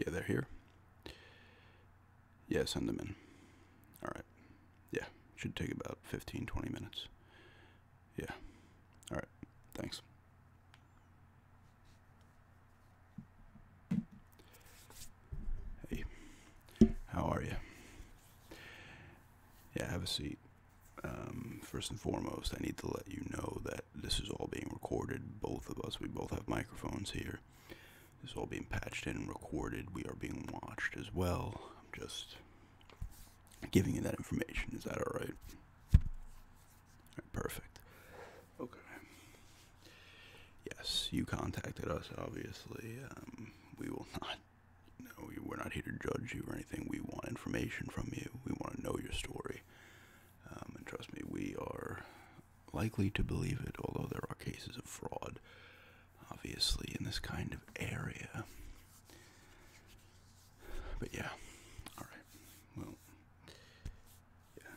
Yeah, they're here. Yeah, send them in. Alright. Yeah, should take about 15-20 minutes. Yeah. Alright, thanks. Hey, how are you? Yeah, have a seat. First and foremost, I need to let you know that this is all being recorded. Both of us, we both have microphones here. This is all being patched in and recorded. We are being watched as well. I'm just giving you that information. Is that alright? Alright, perfect. Okay. Yes, you contacted us, obviously. We will not, we're not here to judge you or anything. We want information from you. We want to know your story. And trust me, we are likely to believe it, although there are cases of fraud, obviously, in this kind of area. But yeah, alright. Well, yeah.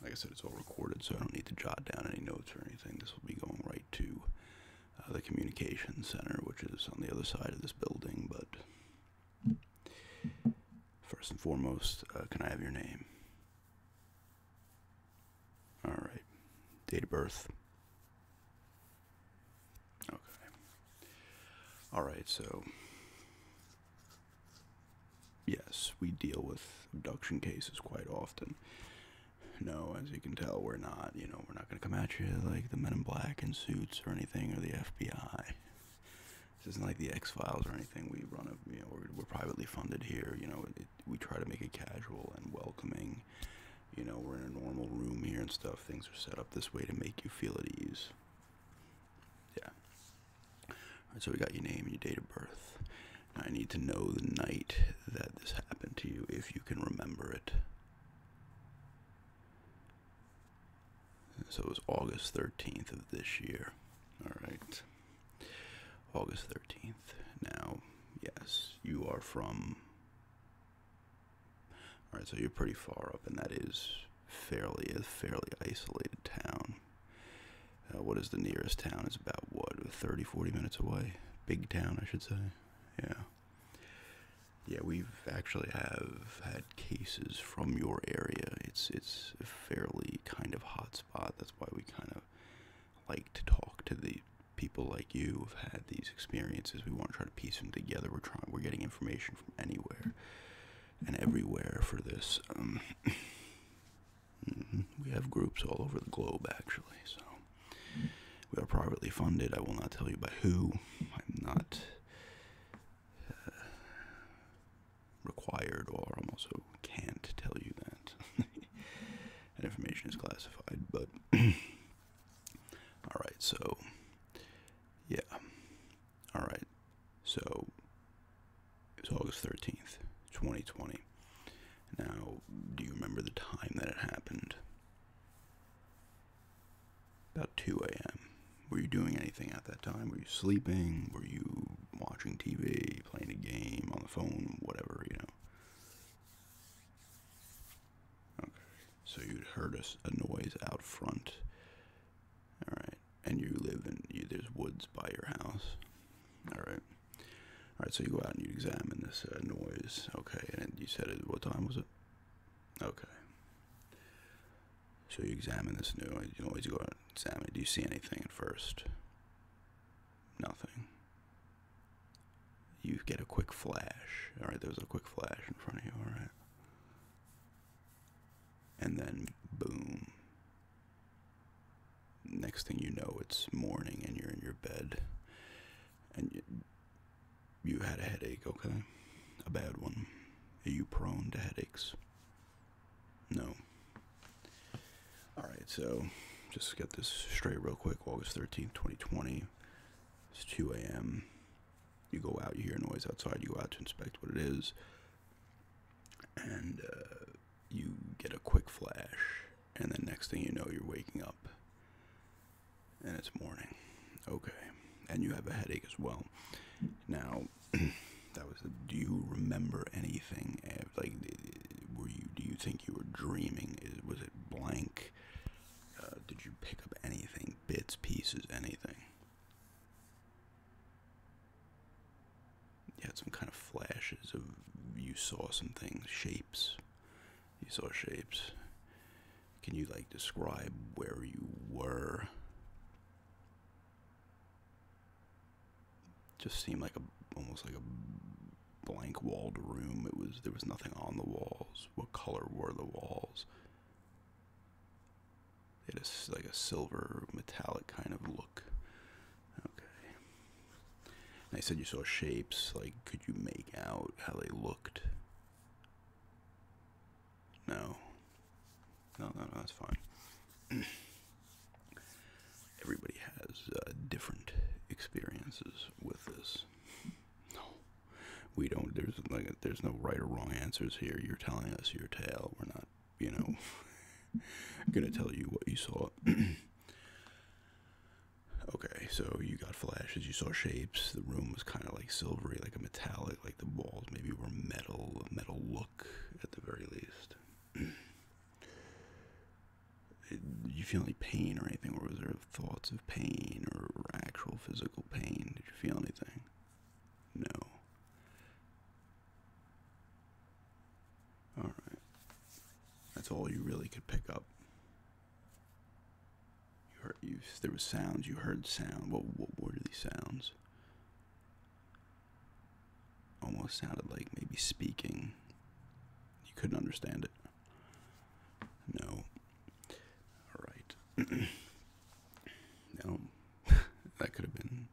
Like I said, it's all recorded, so I don't need to jot down any notes or anything. This will be going right to the communications center, which is on the other side of this building. But first and foremost, can I have your name? Alright. Date of birth? Okay. Alright, so yes, we deal with abduction cases quite often. No, as you can tell, we're not going to come at you like the Men in Black in suits or anything, or the FBI. This isn't like the X-Files or anything. We run we're privately funded here. We try to make it casual and welcoming. We're in a normal room here and stuff. Things are set up this way to make you feel at ease. Yeah. Alright, so we got your name and your date of birth. Now I need to know the night that this happened to you, if you can remember it. So it was August 13th of this year. Alright. August 13th. Now, yes, you are from... Alright, so you're pretty far up, and that is a fairly isolated town. What is the nearest town? It's about, what, 30-40 minutes away? Big town, I should say. Yeah. Yeah, we've actually have had cases from your area. It's a fairly kind of hot spot. That's why we kind of like to talk to the people like you who've had these experiences. We want to try to piece them together. We're getting information from anywhere and everywhere for this. We have groups all over the globe, actually. So we are privately funded. I will not tell you by who. I'm not required, or I'm also can't tell you that. That information is classified, but alright, so yeah. Alright, so it's August 13th, 2020. Now, do you remember the time that it happened? About 2 a.m. Were you doing anything at that time? Were you sleeping? Were you watching TV, playing a game, on the phone, whatever, Okay. So you'd heard a noise out front. Alright. And you live there's woods by your house. Alright. Alright, so you go out and you examine this noise. Okay, and you said what time was it? Okay. So you examine this noise. You always go out and examine it. Do you see anything at first? Nothing. You get a quick flash. Alright, there was a quick flash in front of you, alright. And then, boom. Next thing you know, it's morning and you're in your bed. And you had a headache, okay? A bad one. Are you prone to headaches? No. Alright, so just get this straight real quick. August 13th, 2020. It's 2 a.m. You go out, you hear noise outside, you go out to inspect what it is. And you get a quick flash. And then next thing you know, you're waking up. And it's morning. Okay. And you have a headache as well. Now, do you remember anything? Like, do you think you were dreaming? Was it blank? Did you pick up anything? Bits, pieces, anything? You had some kind of flashes of Can you, like, describe where you were? Just seemed like almost like a blank-walled room. There was nothing on the walls. What color were the walls? It had like a silver metallic kind of look. Okay. And I said you saw shapes. Like, could you make out how they looked? No. No, that's fine. Everybody has different experiences with this. No, we don't. There's no right or wrong answers here. You're telling us your tale. We're not, gonna tell you what you saw. Okay, so you got flashes. You saw shapes. The room was kind of like silvery, like a metallic. Like the walls maybe were metal. A metal look at the very least. Did you feel any pain or anything, or was there thoughts of pain or actual physical pain? Did you feel anything? No. Alright. That's all you really could pick up. There was sounds, you heard sound. What were these sounds? Almost sounded like maybe speaking. You couldn't understand it. No. No, that could have been,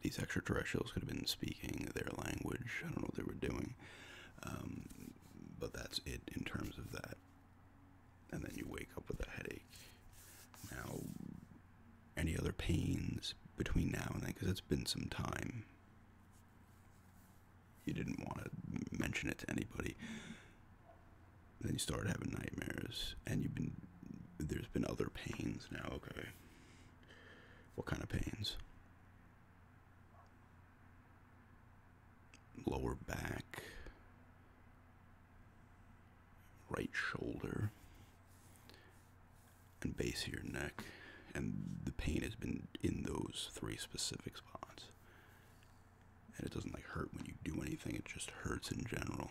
these extraterrestrials could have been speaking their language. I don't know what they were doing, but that's it in terms of that. And then you wake up with a headache. Now, any other pains between now and then? Because it's been some time. You didn't want to mention it to anybody. Then you started having nightmares, and there's been other pains now. Okay. What kind of pains? Lower back, right shoulder, and base of your neck. And the pain has been in those 3 specific spots. And it doesn't like hurt when you do anything, it just hurts in general.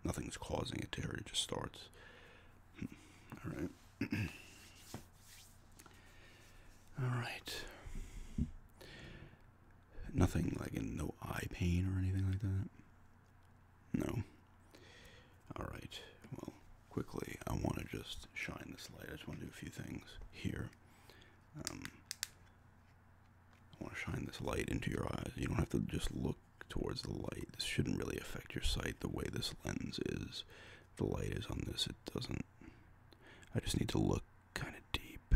Nothing's causing it to hurt, it just starts. Alright. Alright. Nothing like no eye pain or anything like that? No. Alright. Well, quickly, I want to just shine this light. I just want to do a few things here. I want to shine this light into your eyes. You don't have to just look towards the light. This shouldn't really affect your sight the way this lens is. The light is on this, it doesn't. I just need to look kind of deep.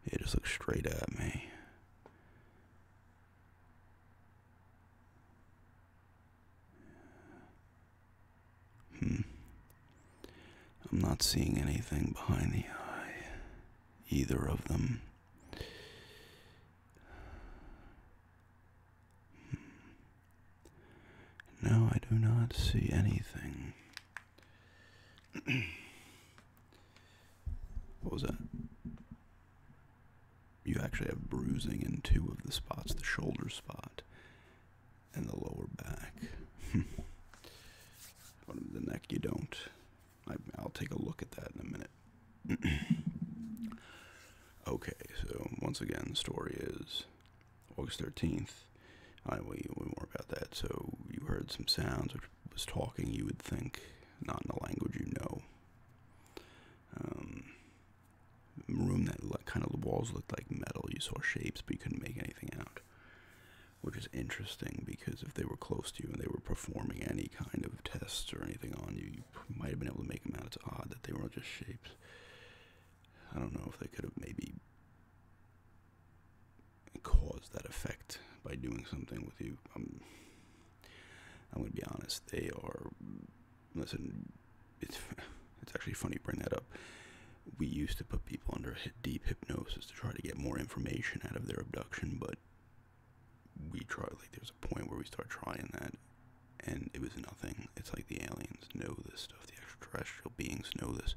Yeah, just look straight at me. I'm not seeing anything behind the eye. Either of them. No, I do not see anything. What was that? You actually have bruising in 2 of the spots, the shoulder spot and the lower back. But the neck you don't. I'll take a look at that in a minute. Okay, so once again, the story is August 13th. We more about that. So you heard some sounds, which was talking, you would think, not in a language you know. Room that kind of the walls looked like metal. You saw shapes, but you couldn't make anything out. Which is interesting, because if they were close to you and they were performing any kind of tests or anything on you, you might have been able to make them out. It's odd that they were just shapes. I don't know if they could have maybe caused that effect by doing something with you. I'm going to be honest. They are. Listen, it's actually funny you bring that up. We used to put people under deep hypnosis to try to get more information out of their abduction, but we tried, like, there's a point where we start trying that, and it was nothing. It's like the aliens know this stuff, the extraterrestrial beings know this,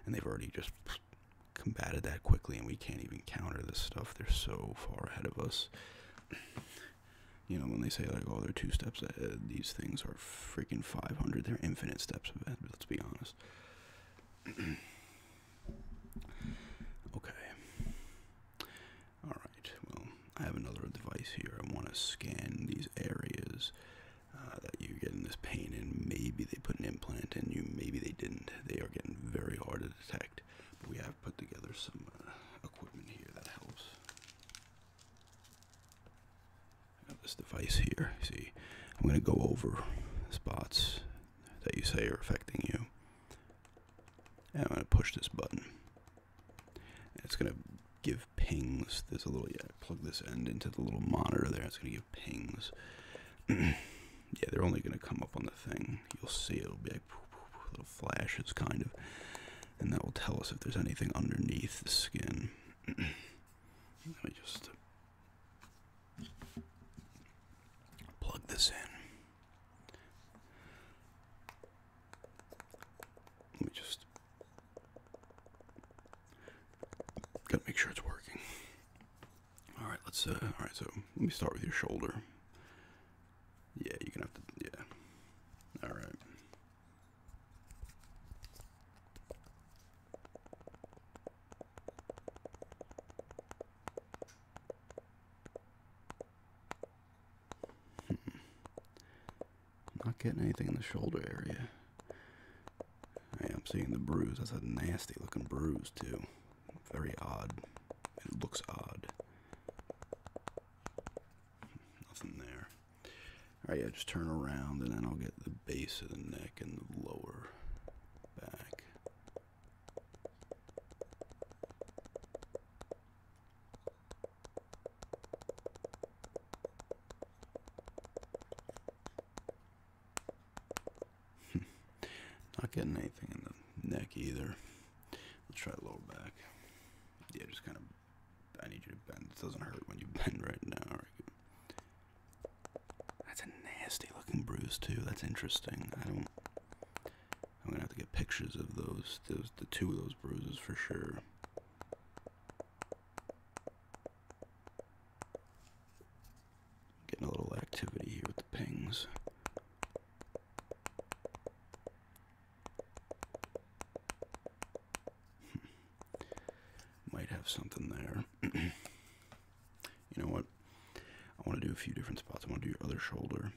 and they've already just combated that quickly, and we can't even counter this stuff. They're so far ahead of us. You know, when they say, like, oh, they're 2 steps ahead, these things are freaking 500. They're infinite steps ahead, let's be honest. Okay. Alright, well, I have another device here. I want to scan these areas that you're getting this pain in. Maybe they put an implant in you, maybe they didn't. They are getting very hard to detect. But we have put together some equipment here that helps. I have this device here. See, I'm going to go over spots that you say are affecting you. And I'm going to push this button. And it's going to give pings. There's a little, plug this end into the little monitor there. It's going to give pings. Yeah, they're only going to come up on the thing. You'll see it'll be like little flashes, kind of. And that will tell us if there's anything underneath the skin. Let me just plug this in. Let me just gotta make sure it's working. All right, let's. All right, so let me start with your shoulder. Yeah, you're gonna have to. Yeah. All right. Not getting anything in the shoulder area. Hey, I'm seeing the bruise. That's a nasty looking bruise too. Very odd. It looks odd. Nothing there. Alright, yeah, just turn around and then I'll get the base of the neck and the lower back. Not getting anything in the neck either. Let's try lower back. Yeah, just kind of, I need you to bend. It doesn't hurt when you bend right now. Right. That's a nasty looking bruise too. That's interesting. I'm gonna have to get pictures of the two of those bruises for sure. Getting a little activity here with the pings. Might have something there. You know what? I want to do a few different spots. I want to do your other shoulder.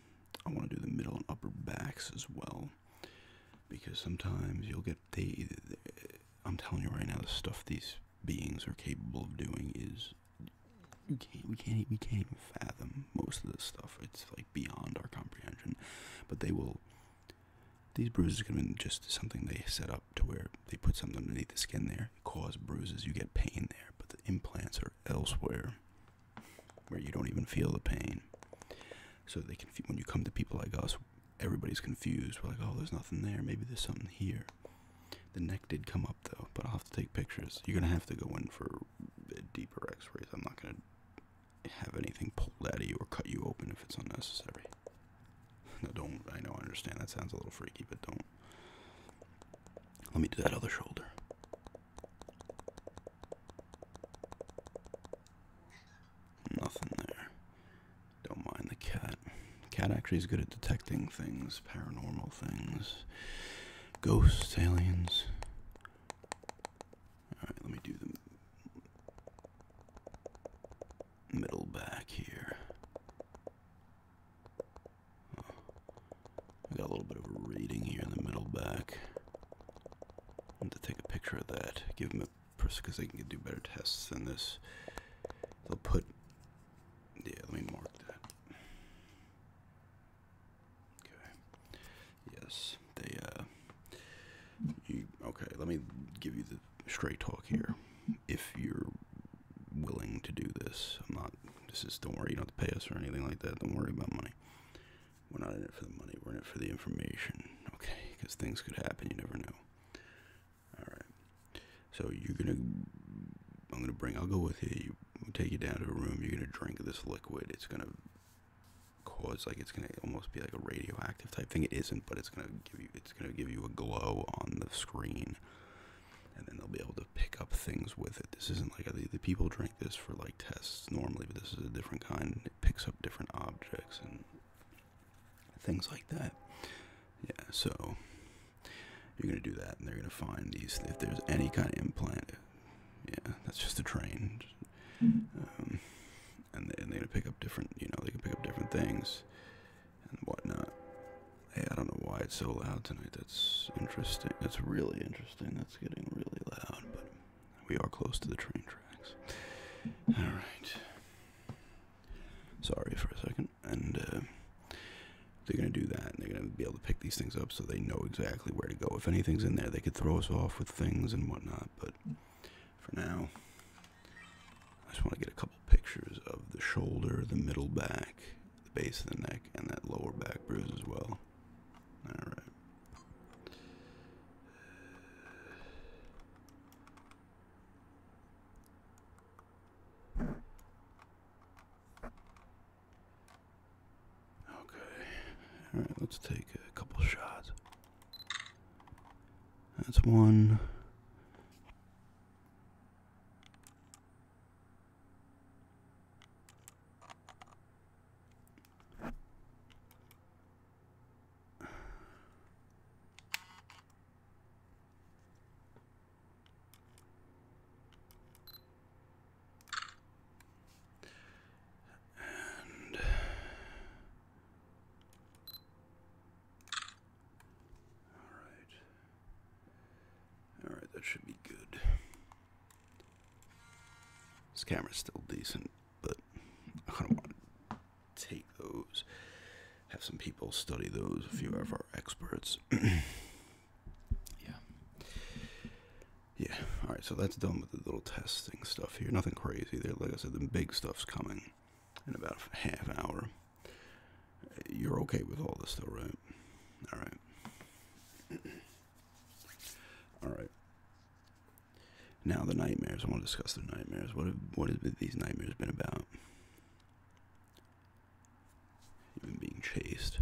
I want to do the middle and upper backs as well. Because sometimes you'll get I'm telling you right now, the stuff these beings are capable of doing is we can't even fathom most of this stuff. It's like beyond our comprehension. But these bruises can be just something they set up to where they put something underneath the skin there, cause bruises, you get pain there, but the implants are elsewhere where you don't even feel the pain. So they can, when you come to people like us, everybody's confused. We're like, oh, there's nothing there. Maybe there's something here. The neck did come up though, but I'll have to take pictures. You're gonna have to go in for deeper X-rays. I'm not gonna have anything pulled out of you or cut you open if it's unnecessary. No, don't. I know, I understand. That sounds a little freaky, but don't. Let me do that other shoulder. Nothing there. Don't mind the cat. Cat actually is good at detecting things, paranormal things, ghosts, aliens. Alright, let me do the middle back here. I got a little bit of a reading here in the middle back. I have to take a picture of that. Give them a, because they can do better tests than this. They'll put, yeah, let me mark that. Okay. Yes, they, okay, let me give you the straight talk here. If you're willing to do this, don't worry, you don't have to pay us or anything like that. Don't worry about money. We're not in it for the money, we're in it for the information, okay? Because things could happen, you never know. Alright, so I'll go with you, we'll take you down to a room, you're gonna drink this liquid, it's gonna cause, it's gonna almost be like a radioactive type thing. It isn't, but it's gonna give you a glow on the screen, and then they'll be able to pick up things with it. This isn't like, the people drink this for like tests normally, but this is a different kind. It picks up different objects and things like that. Yeah, so You're going to do that, and they're going to find these, if there's any kind of implant. Yeah, that's just a train. And they're going to pick up different, they can pick up different things and whatnot. Hey, I don't know why it's so loud tonight. That's interesting. That's really interesting. That's getting really loud, but we are close to the train tracks. All right. Sorry for a second. And they're going to do that, and they're going to be able to pick these things up so they know exactly where to go. If anything's in there, they could throw us off with things and whatnot, but for now, I just want to get a couple pictures of the shoulder, the middle back, the base of the neck, and that lower back bruise as well. All right. Okay. All right, let's take a couple shots. That's one. That should be good. This camera's still decent, but I kind of want to take those, have some people study those, a few of our experts. Yeah, alright, so that's done with the little testing stuff here. Nothing crazy there. Like I said, the big stuff's coming in about a half hour. You're okay with all this though, right? Alright. Alright. Now the nightmares. I want to discuss the nightmares. What have these nightmares been about? You've been being chased.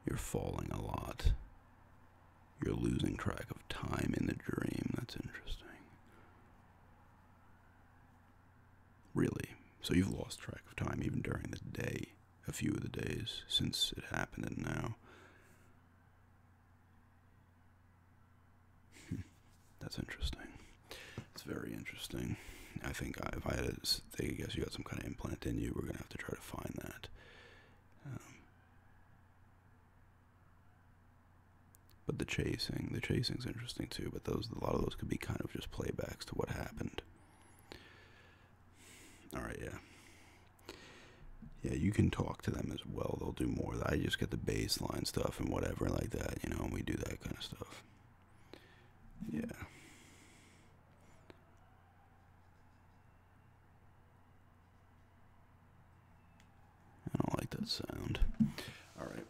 You're falling a lot. You're losing track of time in the dream. That's interesting. Really? So you've lost track of time even during the day, a few of the days since it happened and now. That's interesting. It's very interesting. I think if I had to guess you got some kind of implant in you, we're going to have to try to find that. But the chasing's interesting too, but a lot of those could be kind of just playbacks to what happened. Alright, yeah. Yeah, you can talk to them as well. They'll do more. I just get the baseline stuff and whatever like that, and we do that kind of stuff. Yeah. I don't like that sound. Alright.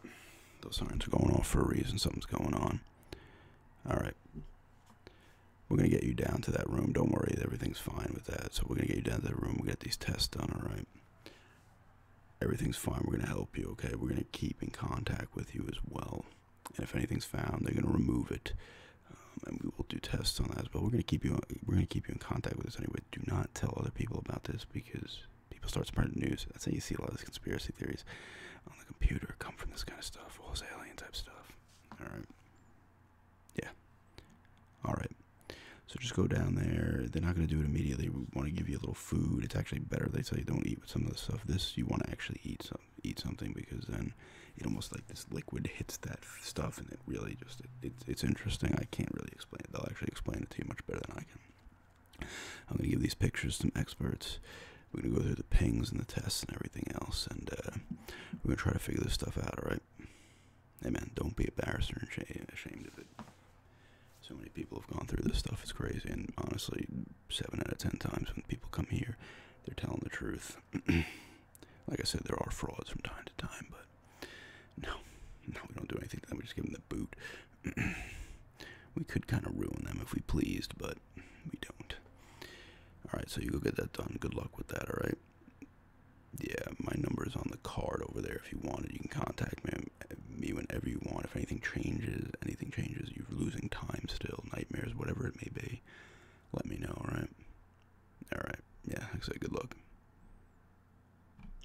Those sirens are going off for a reason. Something's going on. Alright. We're going to get you down to that room. Don't worry. Everything's fine with that. So we're going to get you down to that room. We'll get these tests done, alright? Everything's fine. We're going to help you, okay? We're going to keep in contact with you as well. And if anything's found, they're going to remove it. And we will do tests on that as well. We're going to keep you in contact with us anyway. Do not tell other people about this because people start spreading news. That's how you see a lot of these conspiracy theories on the computer come from this kind of stuff, all this alien type stuff. Alright. Yeah. Alright. So just go down there. They're not going to do it immediately. We want to give you a little food. It's actually better. They tell you don't eat with some of the stuff. This, you want to actually eat something because then it almost like this liquid hits that stuff and it really just, it's interesting. I can't really explain it. They'll actually explain it to you much better than I can. I'm going to give these pictures to some experts. We're going to go through the pings and the tests and everything else, and we're going to try to figure this stuff out, alright? Hey man, don't be embarrassed or ashamed of it. So many people have gone through this stuff, it's crazy, and honestly, 7 out of 10 times when people come here, they're telling the truth. Like I said, there are frauds from time to time, but no, we don't do anything to them, we just give them the boot. We could kind of ruin them if we pleased, but we don't. Alright, so you go get that done. Good luck with that, alright? Yeah, my number is on the card over there. If you want it, you can contact me whenever you want. If anything changes, you're losing time still, nightmares, whatever it may be, let me know, alright? Alright, yeah, like I said, good luck.